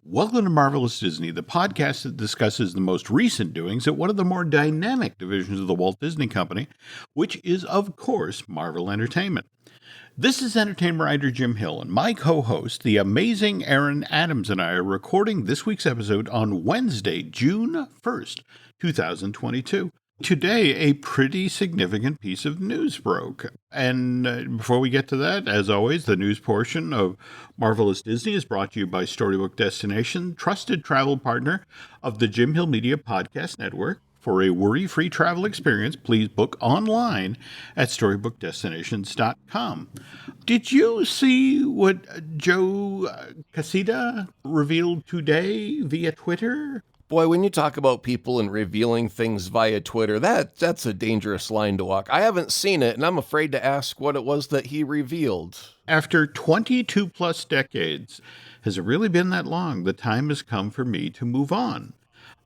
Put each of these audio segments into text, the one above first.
Welcome to Marvelous Disney, the podcast that discusses the most recent doings at one of the more dynamic divisions of the Walt Disney Company, which is, of course, Marvel Entertainment. This is entertainment writer Jim Hill, and my co-host, the amazing Aaron Adams, and I are recording this week's episode on Wednesday, June 1st, 2022. Today, a pretty significant piece of news broke. And before we get to that, as always, the news portion of Marvelous Disney is brought to you by Storybook Destination, trusted travel partner of the Jim Hill Media Podcast Network. For a worry-free travel experience, please book online at StorybookDestinations.com. Did you see what Joe Quesada revealed today via Twitter? Boy, when you talk about people and revealing things via Twitter, that's a dangerous line to walk. I haven't seen it, and I'm afraid to ask what it was that he revealed. After 22 plus decades, has it really been that long? The time has come for me to move on.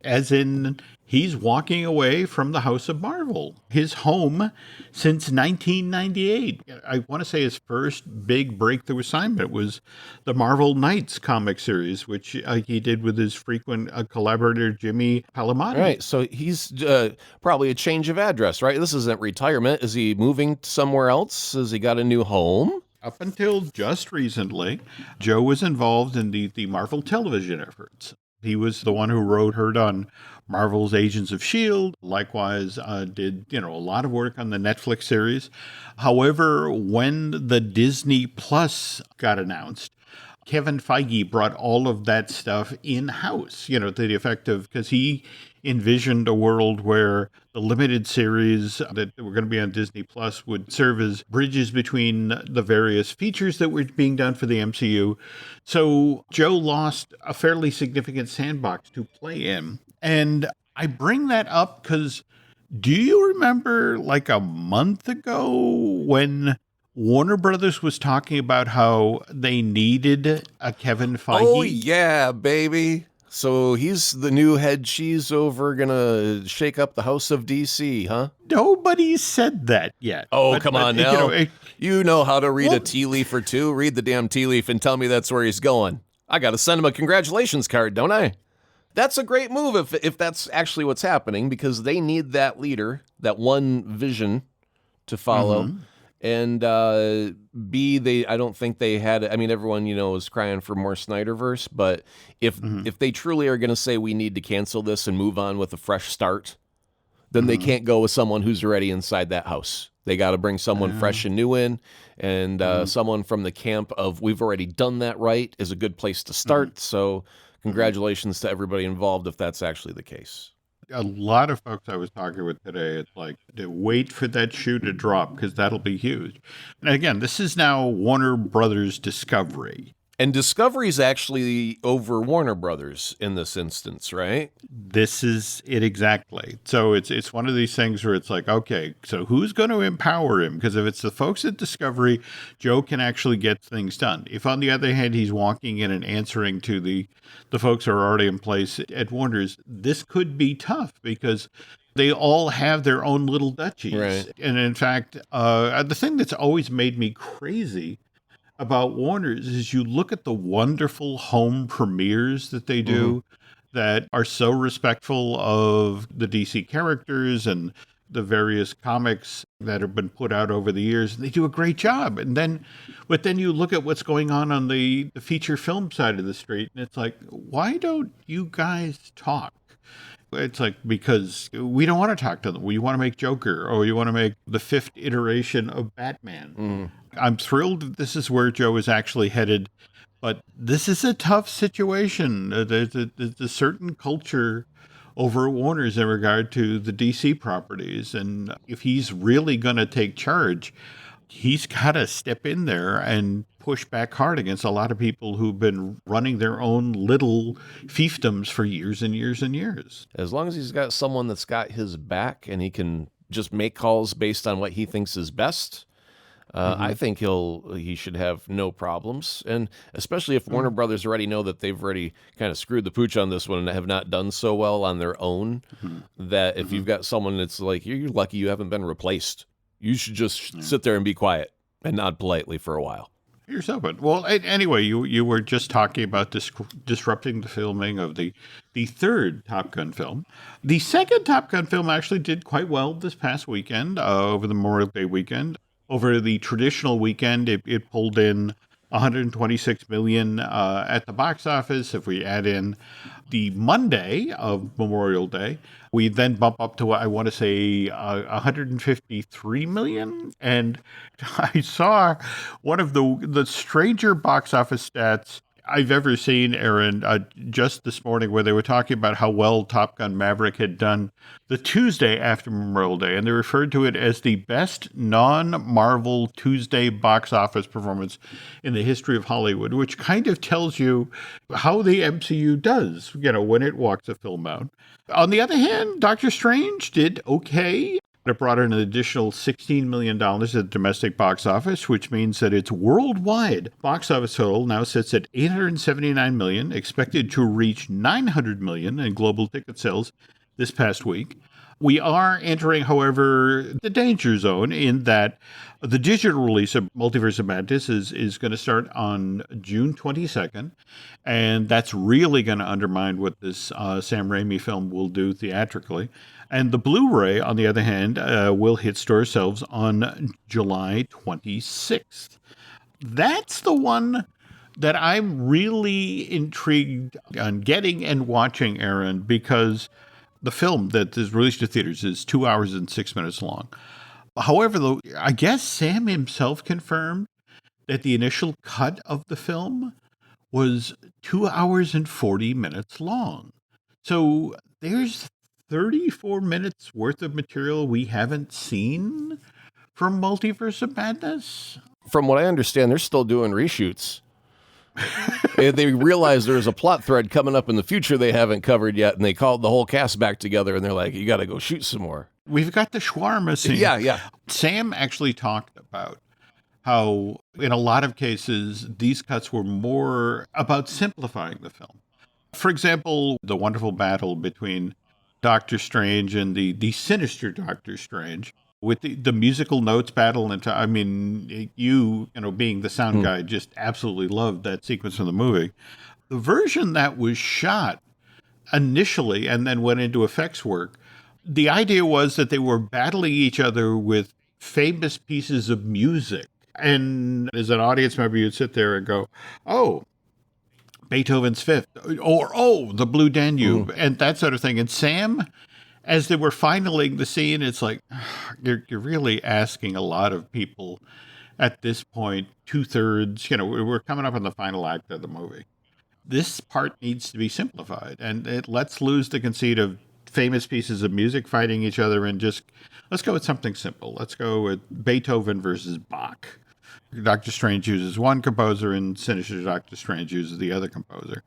As in, he's walking away from the House of Marvel, his home since 1998. I want to say his first big breakthrough assignment was the Marvel Knights comic series, which he did with his frequent collaborator, Jimmy Palmiotti. Right, so he's probably a change of address, right? This isn't retirement. Is he moving somewhere else? Has he got a new home? Up until just recently, Joe was involved in the Marvel television efforts. He was the one who heard on Marvel's Agents of S.H.I.E.L.D., likewise did, a lot of work on the Netflix series. However, when the Disney Plus got announced, Kevin Feige brought all of that stuff in-house, to the effect of, because he envisioned a world where the limited series that were going to be on Disney Plus would serve as bridges between the various features that were being done for the MCU. So Joe lost a fairly significant sandbox to play in. And I bring that up because do you remember like a month ago when Warner Brothers was talking about how they needed a Kevin Feige? Oh, yeah, baby. So he's the new head cheese over, gonna shake up the House of DC, huh? Nobody said that yet. Oh, come on now. You know how to read a tea leaf or two. Read the damn tea leaf and tell me that's where he's going. I gotta send him a congratulations card, don't I? That's a great move if that's actually what's happening, because they need that leader, that one vision to follow. Mm-hmm. And I don't think they had, everyone, was crying for more Snyderverse, but if they truly are going to say we need to cancel this and move on with a fresh start, then they can't go with someone who's already inside that house. They got to bring someone fresh and new in, and someone from the camp of we've already done that right is a good place to start. So congratulations to everybody involved if that's actually the case. A lot of folks I was talking with today, it's like, to wait for that shoe to drop because that'll be huge. And again, this is now Warner Brothers Discovery. And Discovery's actually over Warner Brothers in this instance, right? This is it exactly. So it's one of these things where it's like, okay, so who's going to empower him? Because if it's the folks at Discovery, Joe can actually get things done. If on the other hand, he's walking in and answering to the folks who are already in place at Warner's, this could be tough because they all have their own little duchies. Right. And in fact, the thing that's always made me crazy about Warner's is you look at the wonderful home premieres that they do that are so respectful of the DC characters and the various comics that have been put out over the years. They do a great job. But then you look at what's going on the feature film side of the street, and it's like, why don't you guys talk? It's like, because we don't want to talk to them. We want to make Joker, or you want to make the fifth iteration of Batman. I'm thrilled that this is where Joe is actually headed, but this is a tough situation. There's a certain culture over at Warner's in regard to the DC properties, and if he's really going to take charge, he's got to step in there and push back hard against a lot of people who've been running their own little fiefdoms for years and years and years. As long as he's got someone that's got his back and he can just make calls based on what he thinks is best, I think he should have no problems. And especially if Warner Brothers already know that they've already kind of screwed the pooch on this one and have not done so well on their own, that if you've got someone that's like, you're lucky you haven't been replaced. You should just sit there and be quiet and nod politely for a while. Here's open. Well, anyway, you were just talking about disrupting the filming of the third Top Gun film. The second Top Gun film actually did quite well this past weekend, over the Memorial Day weekend. Over the traditional weekend, it pulled in 126 million at the box office. If we add in the Monday of Memorial Day, we then bump up to, I want to say, 153 million. And I saw one of the stranger box office stats I've ever seen, Aaron, just this morning, where they were talking about how well Top Gun Maverick had done the Tuesday after Memorial Day, and they referred to it as the best non-Marvel Tuesday box office performance in the history of Hollywood, which kind of tells you how the MCU does, when it walks a film out. On the other hand, Doctor Strange did okay. It brought in an additional $16 million at the domestic box office, which means that its worldwide box office total now sits at $879 million, expected to reach $900 million in global ticket sales this past week. We are entering, however, the danger zone in that the digital release of Multiverse of Madness is going to start on June 22nd, and that's really going to undermine what this Sam Raimi film will do theatrically. And the Blu-ray, on the other hand, will hit store shelves on July 26th. That's the one that I'm really intrigued on getting and watching, Aaron, because the film that is released to theaters is 2 hours and 6 minutes long. However, though, I guess Sam himself confirmed that the initial cut of the film was 2 hours and 40 minutes long. So there's 34 minutes worth of material we haven't seen from Multiverse of Madness. From what I understand, they're still doing reshoots. They realize there's a plot thread coming up in the future they haven't covered yet, and they called the whole cast back together, and they're like, you got to go shoot some more. We've got the shawarma scene. Yeah. Sam actually talked about how, in a lot of cases, these cuts were more about simplifying the film. For example, the wonderful battle between Doctor Strange and the sinister Doctor Strange, with the musical notes battle. And I mean, you being the sound guy, just absolutely loved that sequence from the movie. The version that was shot initially and then went into effects work, the idea was that they were battling each other with famous pieces of music. And as an audience member, you'd sit there and go, oh, Beethoven's Fifth, or, oh, the Blue Danube, and that sort of thing. And Sam, as they were finaling the scene, it's like, you're really asking a lot of people at this point, 2/3, we're coming up on the final act of the movie. This part needs to be simplified, and it lets loose the conceit of famous pieces of music fighting each other, and just, let's go with something simple. Let's go with Beethoven versus Bach. Doctor Strange uses one composer, and Sinister Doctor Strange uses the other composer.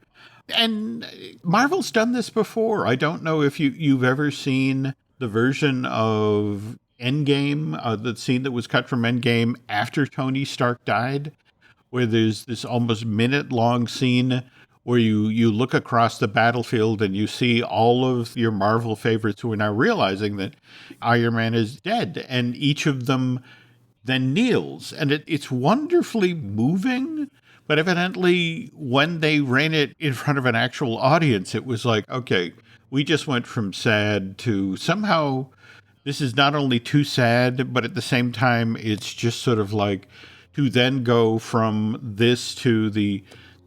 And Marvel's done this before. I don't know if you've ever seen the version of Endgame, the scene that was cut from Endgame after Tony Stark died, where there's this almost minute-long scene where you look across the battlefield and you see all of your Marvel favorites who are now realizing that Iron Man is dead, and each of them then kneels. And it's wonderfully moving, but evidently when they ran it in front of an actual audience, it was like, okay, we just went from sad to somehow this is not only too sad, but at the same time, it's just sort of like to then go from this to the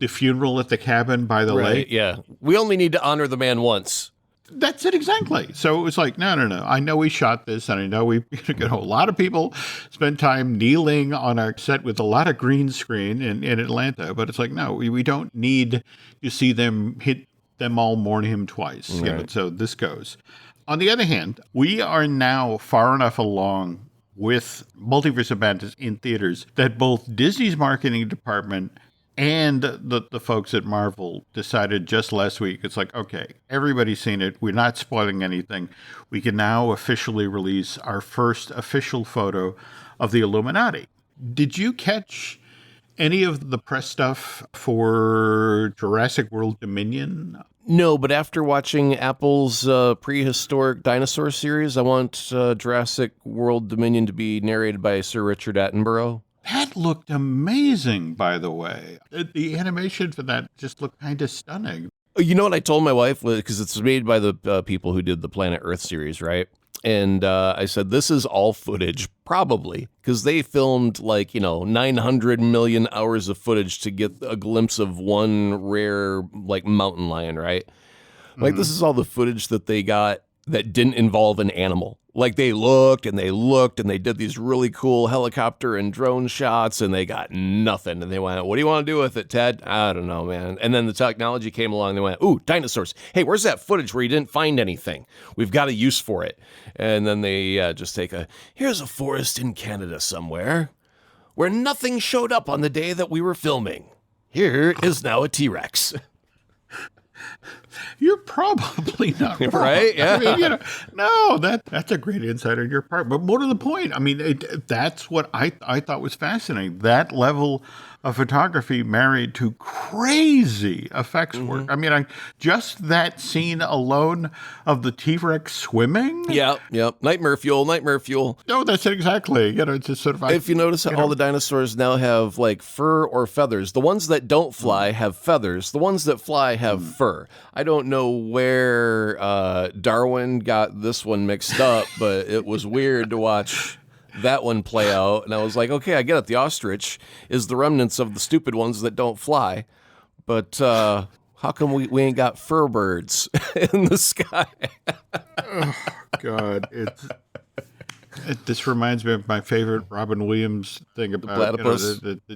funeral at the cabin by the lake. Yeah. We only need to honor the man once. That's it, exactly. So it was like, no. I know we shot this, and I know a lot of people spend time kneeling on our set with a lot of green screen in Atlanta, but it's like, no, we don't need to see them hit them all mourn him twice. Right. So this goes. On the other hand, we are now far enough along with Multiverse of Madness in theaters that both Disney's marketing department and the folks at Marvel decided just last week, it's like, okay, everybody's seen it. We're not spoiling anything. We can now officially release our first official photo of the Illuminati. Did you catch any of the press stuff for Jurassic World Dominion? No, but after watching Apple's prehistoric dinosaur series, I want Jurassic World Dominion to be narrated by Sir Richard Attenborough. That looked amazing, by the way. The animation for that just looked kind of stunning. You know what I told my wife, because it's made by the people who did the Planet Earth series, right? And I said, this is all footage, probably, because they filmed 900 million hours of footage to get a glimpse of one rare mountain lion, right? Like, this is all the footage that they got that didn't involve an animal. Like, they looked and they looked and they did these really cool helicopter and drone shots and they got nothing. And they went, what do you want to do with it, Ted? I don't know, man. And then the technology came along. They went, ooh, dinosaurs. Hey, where's that footage where you didn't find anything? We've got a use for it. And then they just take here's a forest in Canada somewhere where nothing showed up on the day that we were filming. Here is now a T-Rex. You're probably not wrong. Right? Yeah. I mean, no, that's a great insight on your part. But more to the point, I mean, that's what I thought was fascinating. That level of photography married to crazy effects work. I mean, just that scene alone of the T-Rex swimming. Yep. Nightmare fuel. No, that's it exactly. It's just sort of. If you notice, all the dinosaurs now have fur or feathers. The ones that don't fly have feathers. The ones that fly have fur. I don't know where Darwin got this one mixed up, but it was weird to watch that one play out. And I was like, okay, I get it. The ostrich is the remnants of the stupid ones that don't fly. But how come we ain't got fur birds in the sky? Oh, God. This reminds me of my favorite Robin Williams thing about the platypus.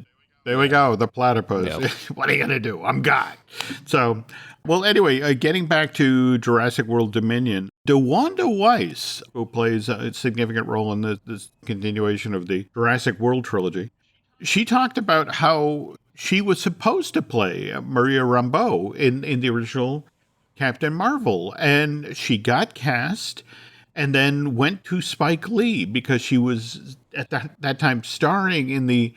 There we go, the platypus. Yep. What are you going to do? I'm God. So, well, anyway, getting back to Jurassic World Dominion, DeWanda Wise, who plays a significant role in this continuation of the Jurassic World trilogy, she talked about how she was supposed to play Maria Rambeau in the original Captain Marvel, and she got cast and then went to Spike Lee because she was at that time starring in the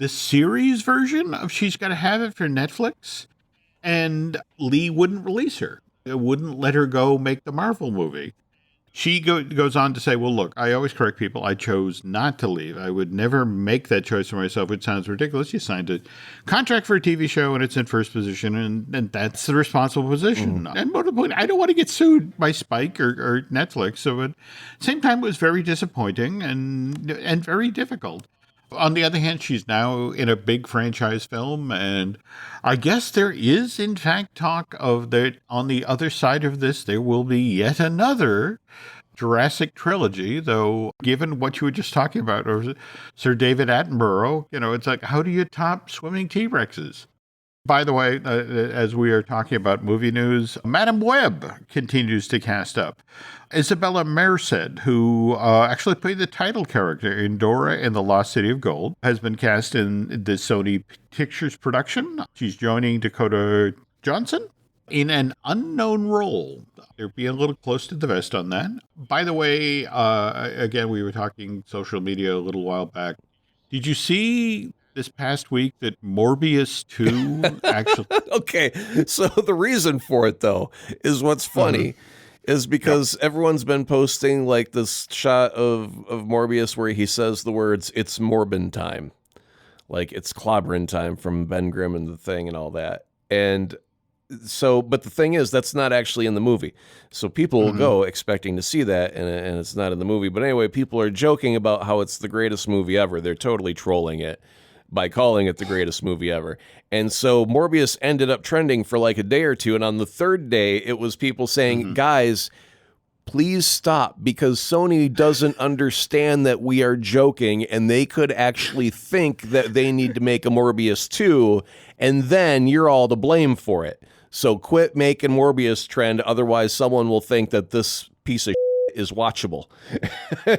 series version of She's Gotta Have It for Netflix, and Lee wouldn't release her. It wouldn't let her go make the Marvel movie. She goes on to say, well, look, I always correct people. I chose not to leave. I would never make that choice for myself, which sounds ridiculous. You signed a contract for a TV show and it's in first position, and that's the responsible position. And more to the point, I don't want to get sued by Spike or Netflix. So at the same time, it was very disappointing and very difficult. On the other hand, she's now in a big franchise film, and I guess there is, in fact, talk of that on the other side of this, there will be yet another Jurassic trilogy, though, given what you were just talking about, or Sir David Attenborough, it's like, how do you top swimming T-Rexes? By the way, as we are talking about movie news, Madame Web continues to cast up. Isabella Merced, who actually played the title character in Dora and the Lost City of Gold, has been cast in the Sony Pictures production. She's joining Dakota Johnson in an unknown role. They're being a little close to the vest on that. By the way, again, we were talking social media a little while back. Did you see this past week that Morbius 2 actually... Okay, so the reason for it, though, is what's funny is because everyone's been posting this shot of Morbius where he says the words, it's Morbin time. It's clobbering time from Ben Grimm and the Thing and all that. And so, but the thing is, that's not actually in the movie. So people will go expecting to see that, and it's not in the movie. But anyway, people are joking about how it's the greatest movie ever. They're totally trolling it by calling it the greatest movie ever. And so Morbius ended up trending for a day or two. And on the third day, it was people saying, guys, please stop, because Sony doesn't understand that we are joking, and they could actually think that they need to make a Morbius 2, and then you're all to blame for it. So quit making Morbius trend, otherwise someone will think that this piece of is watchable.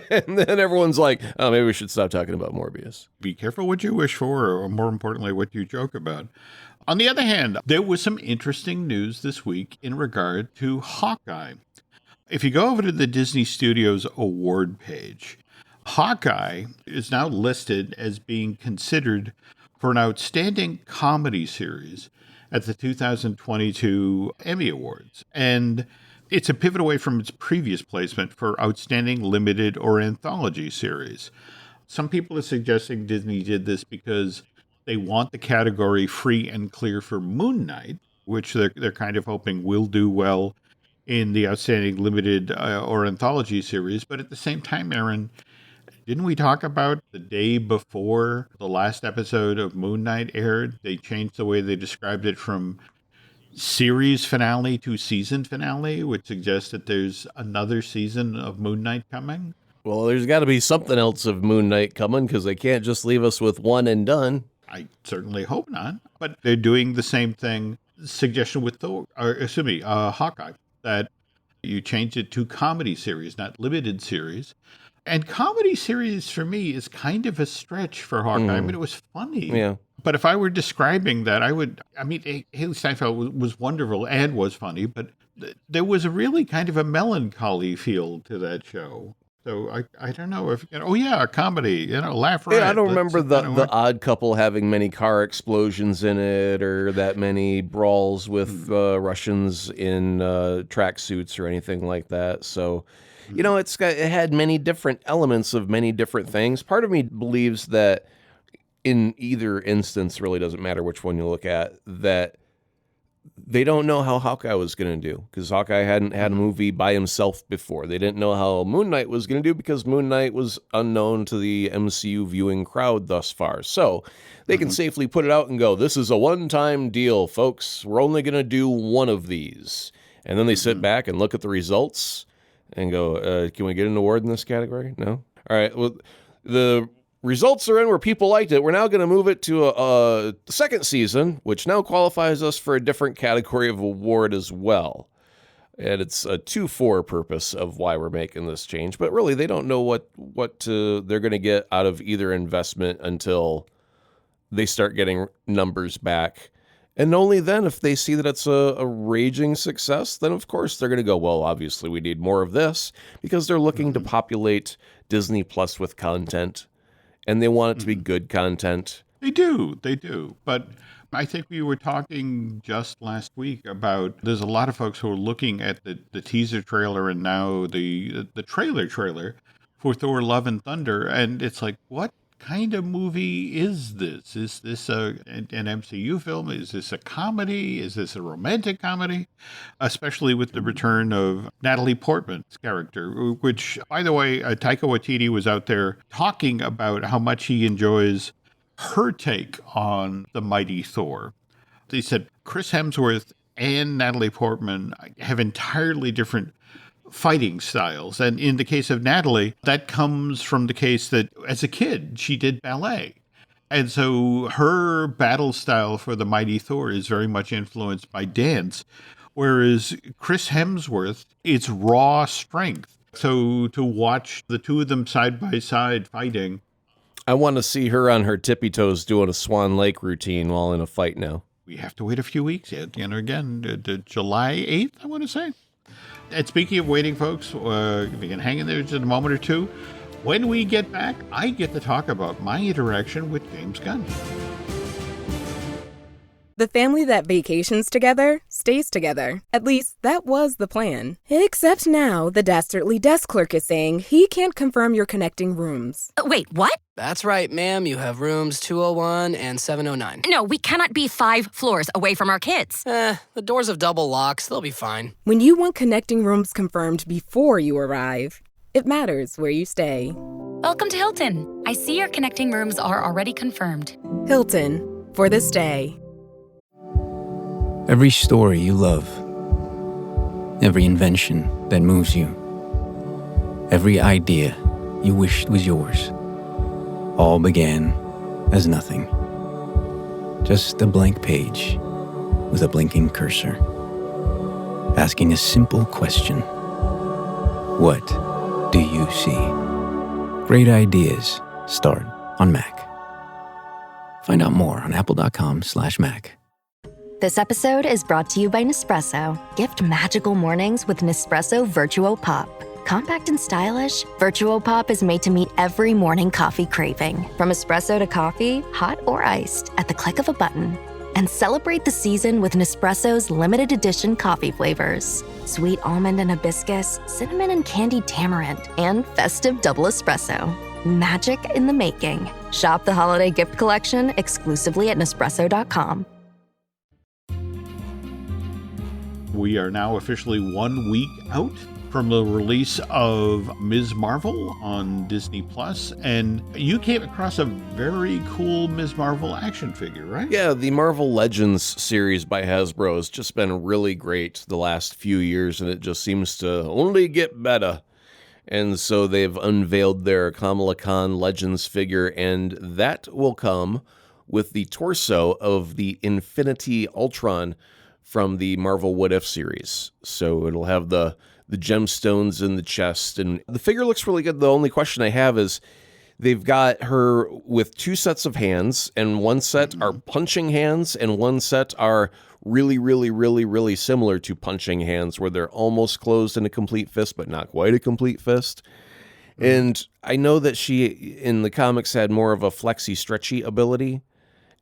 And then everyone's like, oh, maybe we should stop talking about Morbius. Be careful what you wish for, or more importantly, what you joke about. On the other hand, there was some interesting news this week in regard to Hawkeye. If you go over to the Disney Studios award page, Hawkeye is now listed as being considered for an outstanding comedy series at the 2022 Emmy Awards. And it's a pivot away from its previous placement for outstanding limited or anthology series. Some people are suggesting Disney did this because they want the category free and clear for Moon Knight, which they're kind of hoping will do well in the Outstanding Limited or Anthology series. But at the same time, Aaron, didn't we talk about the day before the last episode of Moon Knight aired? They changed the way they described it from series finale to season finale, which suggests that there's another season of Moon Knight coming. Well, there's got to be something else of Moon Knight coming, because they can't just leave us with one and done. I certainly hope not. But they're doing the same thing, suggestion with Hawkeye, that you change it to comedy series, not limited series. And comedy series for me is kind of a stretch for Hawkeye. I mean, it was funny. Yeah. But if I were describing that, Haley Steinfeld was wonderful and was funny, but there was a really kind of a melancholy feel to that show. So I don't know if, a comedy, laugh right. Yeah, I don't remember the Odd Couple having many car explosions in it, or that many brawls with Russians in tracksuits or anything like that. So, it had many different elements of many different things. Part of me believes that in either instance, really doesn't matter which one you look at, that they don't know how Hawkeye was going to do, because Hawkeye hadn't had a movie by himself before. They didn't know how Moon Knight was going to do, because Moon Knight was unknown to the MCU viewing crowd thus far. So they can safely put it out and go, this is a one-time deal, folks. We're only going to do one of these. And then they sit back and look at the results and go, can we get an award in this category? No? All right, well, the results are in where people liked it. We're now going to move it to a second season, which now qualifies us for a different category of award as well. And it's a 2-4 purpose of why we're making this change. But really, they don't know what they're going to get out of either investment until they start getting numbers back. And only then, if they see that it's a raging success, then of course they're going to go, well, obviously we need more of this, because they're looking to populate Disney Plus with content. And they want it to be good content. They do. But I think we were talking just last week about, there's a lot of folks who are looking at the teaser trailer and now the trailer for Thor: Love and Thunder. And it's like, what kind of movie is this? Is this an MCU film? Is this a comedy? Is this a romantic comedy? Especially with the return of Natalie Portman's character, which, by the way, Taika Waititi was out there talking about how much he enjoys her take on the mighty Thor. He said Chris Hemsworth and Natalie Portman have entirely different fighting styles. And in the case of Natalie, that comes from the case that as a kid, she did ballet. And so her battle style for the mighty Thor is very much influenced by dance, whereas Chris Hemsworth, it's raw strength. So to watch the two of them side by side fighting. I want to see her on her tippy toes doing a Swan Lake routine while in a fight now. We have to wait a few weeks yet. Again, July 8th, I want to say. And speaking of waiting, folks, if you can hang in there just a moment or two, when we get back, I get to talk about my interaction with James Gunn. The family that vacations together stays together. At least, that was the plan. Except now, the dastardly desk clerk is saying he can't confirm your connecting rooms. Wait, what? That's right, ma'am. You have rooms 201 and 709. No, we cannot be 5 floors away from our kids. The doors have double locks. They'll be fine. When you want connecting rooms confirmed before you arrive, it matters where you stay. Welcome to Hilton. I see your connecting rooms are already confirmed. Hilton, for the stay. Every story you love, every invention that moves you, every idea you wished was yours, all began as nothing. Just a blank page with a blinking cursor, asking a simple question. What do you see? Great ideas start on Mac. Find out more on apple.com/Mac. This episode is brought to you by Nespresso. Gift magical mornings with Nespresso Virtuo Pop. Compact and stylish, Virtuo Pop is made to meet every morning coffee craving. From espresso to coffee, hot or iced, at the click of a button. And celebrate the season with Nespresso's limited edition coffee flavors. Sweet almond and hibiscus, cinnamon and candied tamarind, and festive double espresso. Magic in the making. Shop the holiday gift collection exclusively at Nespresso.com. We are now officially 1 week out from the release of Ms. Marvel on Disney Plus, and you came across a very cool Ms. Marvel action figure, right? Yeah, the Marvel Legends series by Hasbro has just been really great the last few years, and it just seems to only get better. And so they've unveiled their Kamala Khan Legends figure, and that will come with the torso of the Infinity Ultron from the Marvel What If series. So it'll have the gemstones in the chest, and the figure looks really good. The only question I have is they've got her with 2 sets of hands, and one set are punching hands, and one set are really, really, really, really similar to punching hands, where they're almost closed in a complete fist, but not quite a complete fist. And I know that she, in the comics, had more of a flexy, stretchy ability.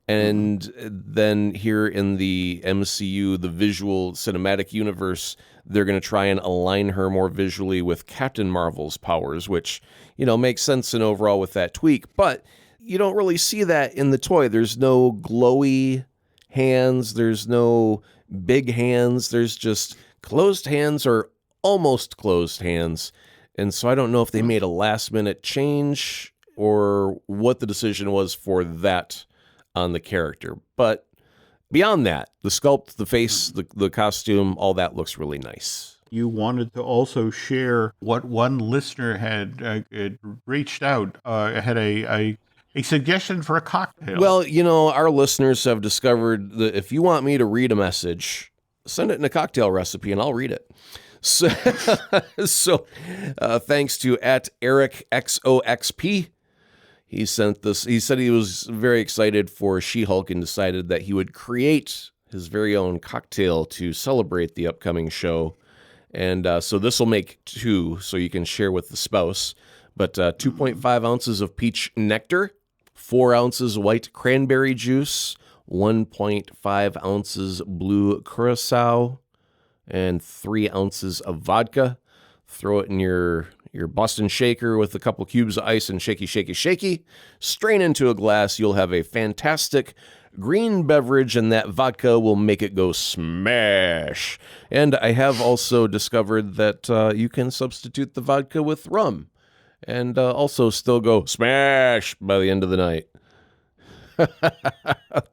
And then here in the MCU, the visual cinematic universe, they're going to try and align her more visually with Captain Marvel's powers, which, makes sense in overall with that tweak. But you don't really see that in the toy. There's no glowy hands. There's no big hands. There's just closed hands or almost closed hands. And so I don't know if they made a last-minute change or what the decision was for that on the character. But beyond that, the sculpt, the face, the costume, all that looks really nice. You wanted to also share what one listener had reached out, had a suggestion for a cocktail. Well, our listeners have discovered that if you want me to read a message, send it in a cocktail recipe and I'll read it. So, thanks to @EricXOXP. He sent this. He said he was very excited for She-Hulk and decided that he would create his very own cocktail to celebrate the upcoming show. And so this will make 2, so you can share with the spouse. But 2.5 ounces of peach nectar, 4 ounces white cranberry juice, 1.5 ounces blue curacao, and 3 ounces of vodka. Throw it in your Boston shaker with a couple cubes of ice and shaky, shaky, shaky. Strain into a glass. You'll have a fantastic green beverage, and that vodka will make it go smash. And I have also discovered that you can substitute the vodka with rum and also still go smash by the end of the night.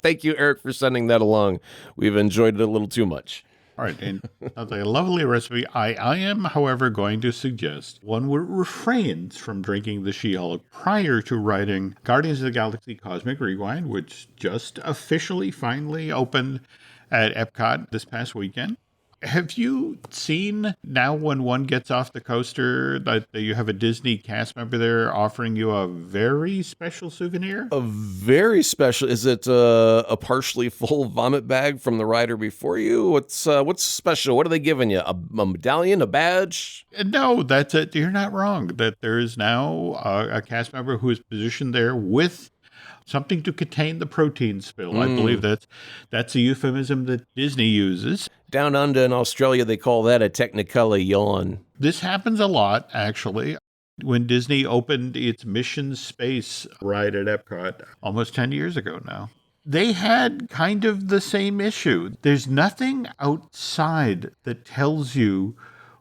Thank you, Eric, for sending that along. We've enjoyed it a little too much. All right, and that's a lovely recipe. I am, however, going to suggest one refrains from drinking the She-Hulk prior to writing Guardians of the Galaxy Cosmic Rewind, which just officially finally opened at Epcot this past weekend. Have you seen now when one gets off the coaster that you have a Disney cast member there offering you a very special souvenir? A very special. Is it a partially full vomit bag from the rider before you? What's special? What are they giving you? A medallion, a badge? No, that's it. You're not wrong. That there is now a cast member who is positioned there with something to contain the protein spill. I believe that's a euphemism that Disney uses. Down under in Australia, they call that a Technicolor yawn. This happens a lot, actually. When Disney opened its Mission Space ride at Epcot almost 10 years ago now, they had kind of the same issue. There's nothing outside that tells you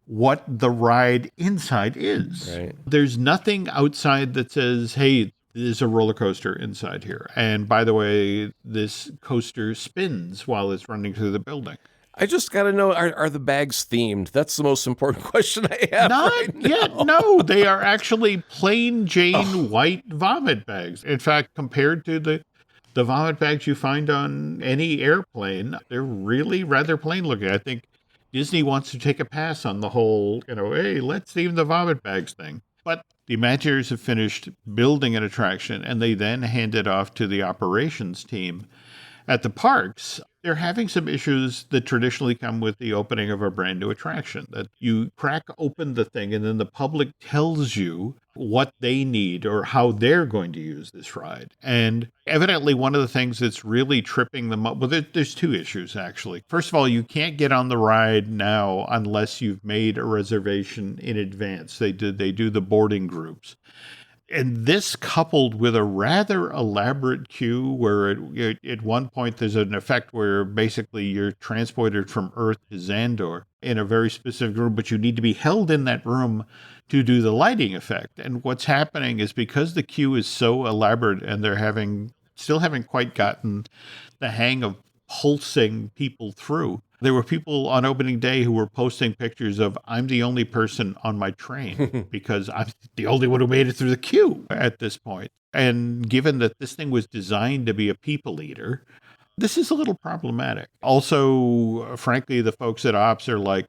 what the ride inside is. Right. There's nothing outside that says, hey, there's a roller coaster inside here. And by the way, this coaster spins while it's running through the building. I just got to know, are the bags themed? That's the most important question I have. Not yet. No, they are actually plain Jane white vomit bags. In fact, compared to the vomit bags you find on any airplane, they're really rather plain looking. I think Disney wants to take a pass on the whole, hey, let's theme the vomit bags thing. But the Imagineers have finished building an attraction, and they then hand it off to the operations team at the parks. They're having some issues that traditionally come with the opening of a brand new attraction, that you crack open the thing and then the public tells you what they need or how they're going to use this ride. And evidently one of the things that's really tripping them up, well, there's 2 issues, actually. First of all, you can't get on the ride now unless you've made a reservation in advance. They do the boarding groups. And this coupled with a rather elaborate queue where at one point there's an effect where basically you're transported from Earth to Xandor in a very specific room, but you need to be held in that room to do the lighting effect. And what's happening is because the queue is so elaborate and they're still haven't quite gotten the hang of pulsing people through. There were people on opening day who were posting pictures of, I'm the only person on my train because I'm the only one who made it through the queue at this point. And given that this thing was designed to be a people eater, this is a little problematic. Also, frankly, the folks at Ops are like,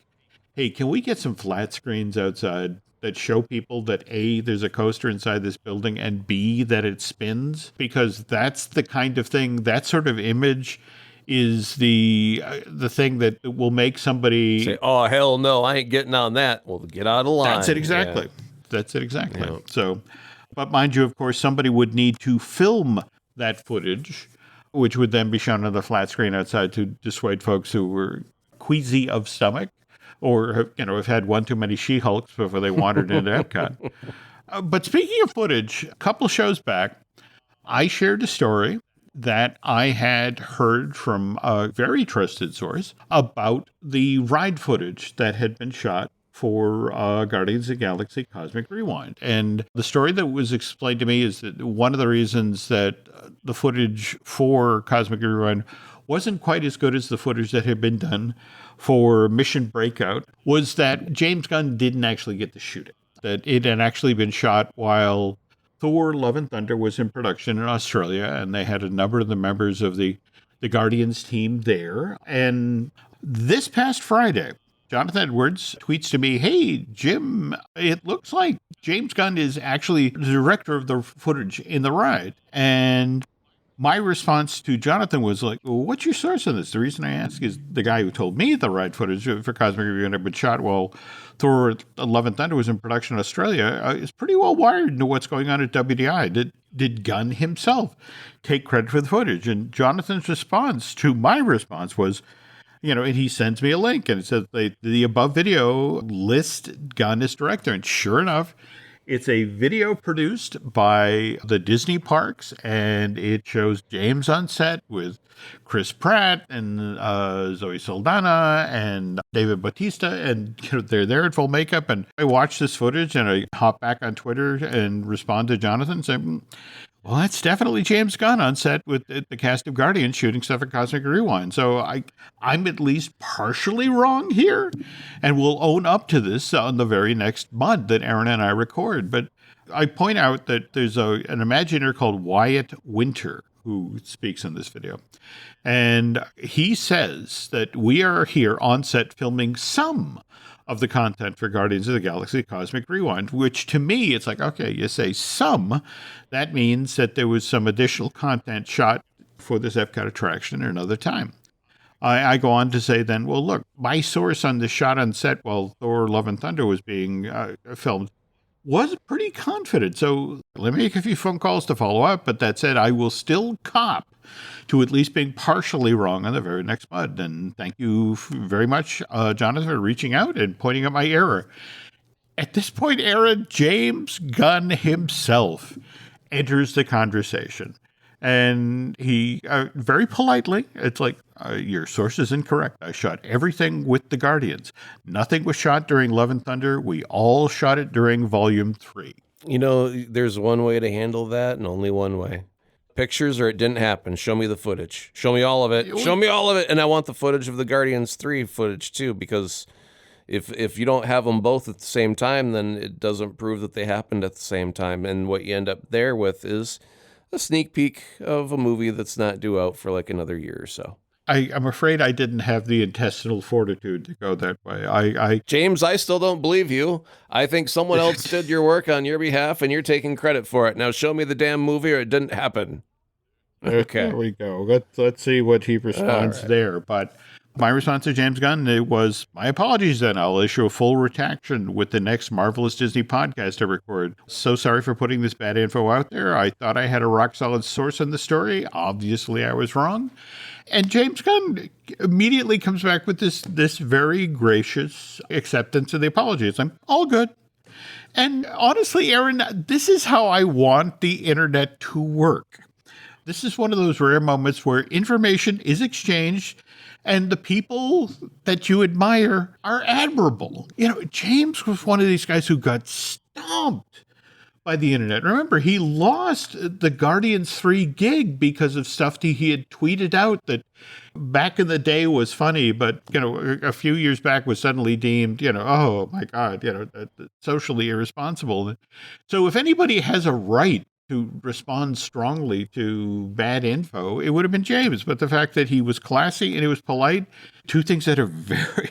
hey, can we get some flat screens outside that show people that A, there's a coaster inside this building, and B, that it spins? Because that's the kind of thing, that sort of image is the thing that will make somebody say, oh, hell no, I ain't getting on that. Well, get out of line. That's it exactly. Yeah. That's it exactly. Yeah. So, but mind you, of course, somebody would need to film that footage, which would then be shown on the flat screen outside to dissuade folks who were queasy of stomach or have had one too many She-Hulks before they wandered into Epcot. But speaking of footage, a couple shows back, I shared a story that I had heard from a very trusted source about the ride footage that had been shot for Guardians of the Galaxy Cosmic Rewind. And the story that was explained to me is that one of the reasons that the footage for Cosmic Rewind wasn't quite as good as the footage that had been done for Mission Breakout was that James Gunn didn't actually get to shoot it. That it had actually been shot while Thor: Love and Thunder was in production in Australia, and they had a number of the members of the Guardians team there. And this past Friday, Jonathan Edwards tweets to me, hey, Jim, it looks like James Gunn is actually the director of the footage in the ride. And my response to Jonathan was like, well, what's your source on this? The reason I ask is the guy who told me the ride footage for Cosmic Rewind had been shot while Thor: Love and Thunder was in production in Australia is pretty well wired into what's going on at WDI. Did Gunn himself take credit for the footage? And Jonathan's response to my response was, and he sends me a link and it says the above video lists Gunn as director. And sure enough, it's a video produced by the Disney parks, and it shows James on set with Chris Pratt and Zoe Saldana and David Bautista, and they're there in full makeup. And I watch this footage, and I hop back on Twitter and respond to Jonathan saying, well, that's definitely James Gunn on set with the cast of Guardians shooting stuff at Cosmic Rewind. So I'm at least partially wrong here, and we'll own up to this on the very next Mud that Aaron and I record. But I point out that there's an Imagineer called Wyatt Winter who speaks in this video. And he says that we are here on set filming some of the content for Guardians of the Galaxy Cosmic Rewind, which to me, it's like, okay, you say some, that means that there was some additional content shot for this Epcot attraction at another time. I go on to say then, well, look, my source on the shot on set while Thor: Love and Thunder was being filmed was pretty confident. So let me make a few phone calls to follow up. But that said, I will still cop to at least being partially wrong on the very next Mud. And thank you very much, Jonathan, for reaching out and pointing out my error. At this point, Aaron, James Gunn himself enters the conversation. And he very politely, it's like, your source is incorrect. I shot everything with the Guardians. Nothing was shot during Love and Thunder. We all shot it during Volume 3. There's one way to handle that and only one way. Pictures or it didn't happen. Show me the footage. Show me all of it. Show me all of it. And I want the footage of the Guardians 3 footage too, because if you don't have them both at the same time, then it doesn't prove that they happened at the same time. And what you end up there with is a sneak peek of a movie that's not due out for like another year or so. I'm afraid I didn't have the intestinal fortitude to go that way. James, I still don't believe you. I think someone else did your work on your behalf, and you're taking credit for it. Now show me the damn movie, or it didn't happen. Okay, there we go. Let's see what he responds there. But my response to James Gunn was, my apologies then. I'll issue a full retraction with the next Marvelous Disney podcast I record. So sorry for putting this bad info out there. I thought I had a rock-solid source on the story. Obviously, I was wrong. And James Gunn immediately comes back with this very gracious acceptance of the apology. It's like, all good. And honestly, Aaron, this is how I want the internet to work. This is one of those rare moments where information is exchanged and the people that you admire are admirable. James was one of these guys who got stomped by the internet. Remember, he lost the Guardians 3 gig because of stuff he had tweeted out that back in the day was funny, but, a few years back was suddenly deemed, oh my God, socially irresponsible. So if anybody has a right to respond strongly to bad info, it would have been James. But the fact that he was classy and he was polite, two things that are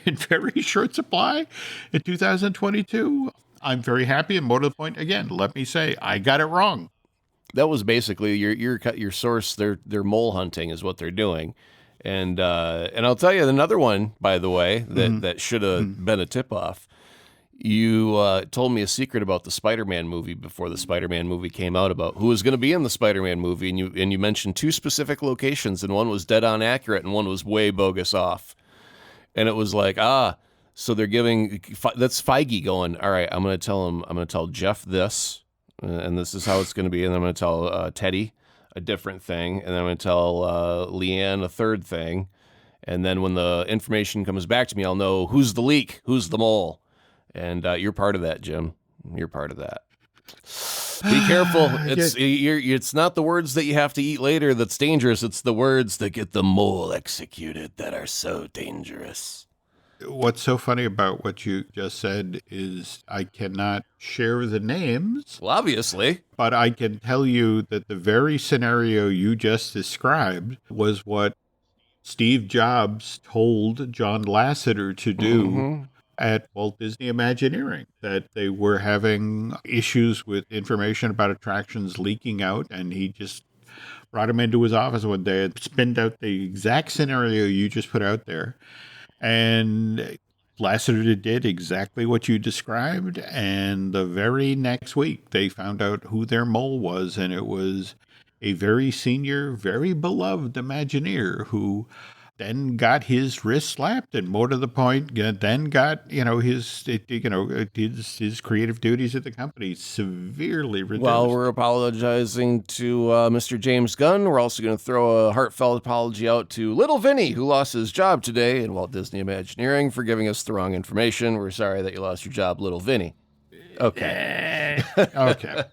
in very short supply in 2022, I'm very happy. And more to the point, again, let me say, I got it wrong. That was basically your source. They're mole hunting is what they're doing, and I'll tell you another one, by the way, that should have been a tip off. You told me a secret about the Spider-Man movie before the Spider-Man movie came out about who was going to be in the Spider-Man movie, and you mentioned two specific locations, and one was dead on accurate, and one was way bogus off, and it was like So they're giving, that's Feige going, all right, I'm going to tell Jeff this, and this is how it's going to be. And I'm going to tell Teddy a different thing. And then I'm going to tell Leanne a third thing. And then when the information comes back to me, I'll know who's the leak, who's the mole. And you're part of that, Jim. You're part of that. Be careful. It's not the words that you have to eat later that's dangerous. It's the words that get the mole executed that are so dangerous. What's so funny about what you just said is I cannot share the names. Well, obviously. But I can tell you that the very scenario you just described was what Steve Jobs told John Lasseter to do at Walt Disney Imagineering, that they were having issues with information about attractions leaking out, and he just brought him into his office one day and spinned out the exact scenario you just put out there. And Lasseter did exactly what you described, and the very next week they found out who their mole was, and it was a very senior, very beloved Imagineer who then got his wrist slapped, and more to the point, then got his creative duties at the company severely reduced. Well, we're apologizing to Mr. James Gunn. We're also going to throw a heartfelt apology out to Little Vinny, who lost his job today in Walt Disney Imagineering, for giving us the wrong information. We're sorry that you lost your job, Little Vinny. Okay. Okay.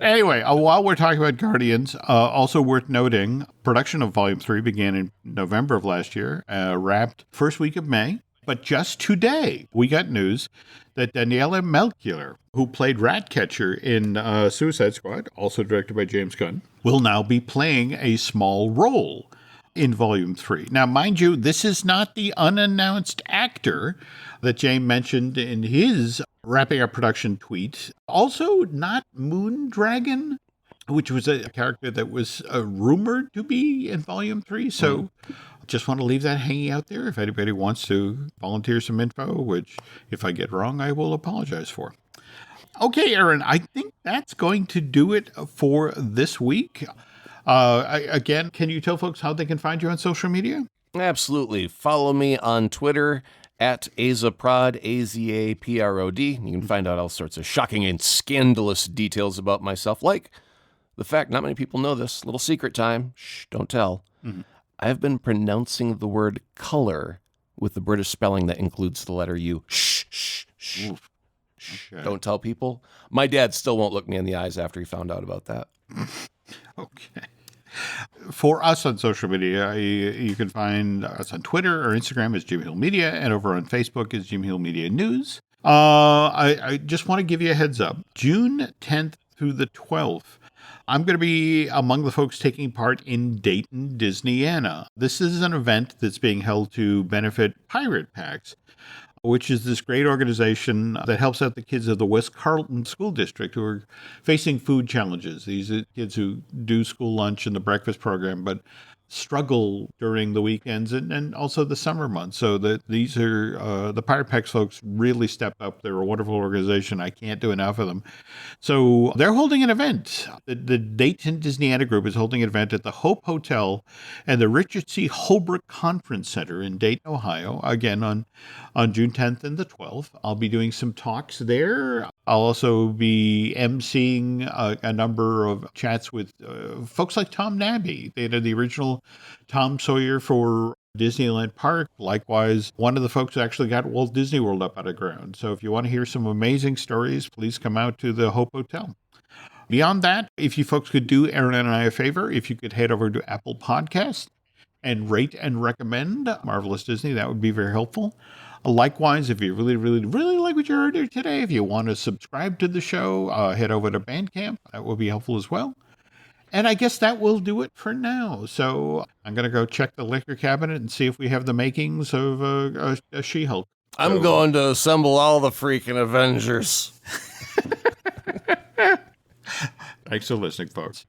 Anyway, while we're talking about Guardians, also worth noting, production of Volume 3 began in November of last year, wrapped first week of May. But just today, we got news that Daniela Melchior, who played Ratcatcher in Suicide Squad, also directed by James Gunn, will now be playing a small role in Volume 3. Now, mind you, this is not the unannounced actor that James mentioned in his wrapping up production tweet. Also, not Moondragon, which was a character that was rumored to be in Volume 3. So just want to leave that hanging out there if anybody wants to volunteer some info, which if I get wrong, I will apologize for. Okay, Aaron, I think that's going to do it for this week. Again, can you tell folks how they can find you on social media? Absolutely. Follow me on Twitter at Azaprod, AZAPROD. You can find out all sorts of shocking and scandalous details about myself, like the fact not many people know this. Little secret time. Shh, don't tell. I've been pronouncing the word color with the British spelling that includes the letter U. Shh, shh, shh. Okay. Don't tell people. My dad still won't look me in the eyes after he found out about that. Okay. For us on social media, you can find us on Twitter or Instagram as Jim Hill Media, and over on Facebook as Jim Hill Media News. I just want to give you a heads up. June 10th through the 12th, I'm going to be among the folks taking part in Dayton, Disneyana. This is an event that's being held to benefit Pirate Packs, which is this great organization that helps out the kids of the West Carleton School District who are facing food challenges. These are kids who do school lunch and the breakfast program, but struggle during the weekends and also the summer months. So these are the Pirate Packs folks really step up. They're a wonderful organization. I can't do enough of them. So they're holding an event. The Dayton Disneyana group is holding an event at the Hope Hotel and the Richard C. Holbrook Conference Center in Dayton, Ohio, again on June 10th and the 12th. I'll be doing some talks there. I'll also be emceeing a number of chats with folks like Tom Nabby. They did the original Tom Sawyer for Disneyland Park. Likewise, one of the folks who actually got Walt Disney World up out of ground. So if you want to hear some amazing stories, please come out to the Hope Hotel. Beyond that, if you folks could do Aaron and I a favor, if you could head over to Apple Podcasts and rate and recommend Marvelous Disney, that would be very helpful. Likewise, if you really, really, really like what you heard here today, if you want to subscribe to the show, head over to Bandcamp. That will be helpful as well. And I guess that will do it for now. So I'm going to go check the liquor cabinet and see if we have the makings of a She-Hulk. I'm going to assemble all the freaking Avengers. Thanks for listening, folks.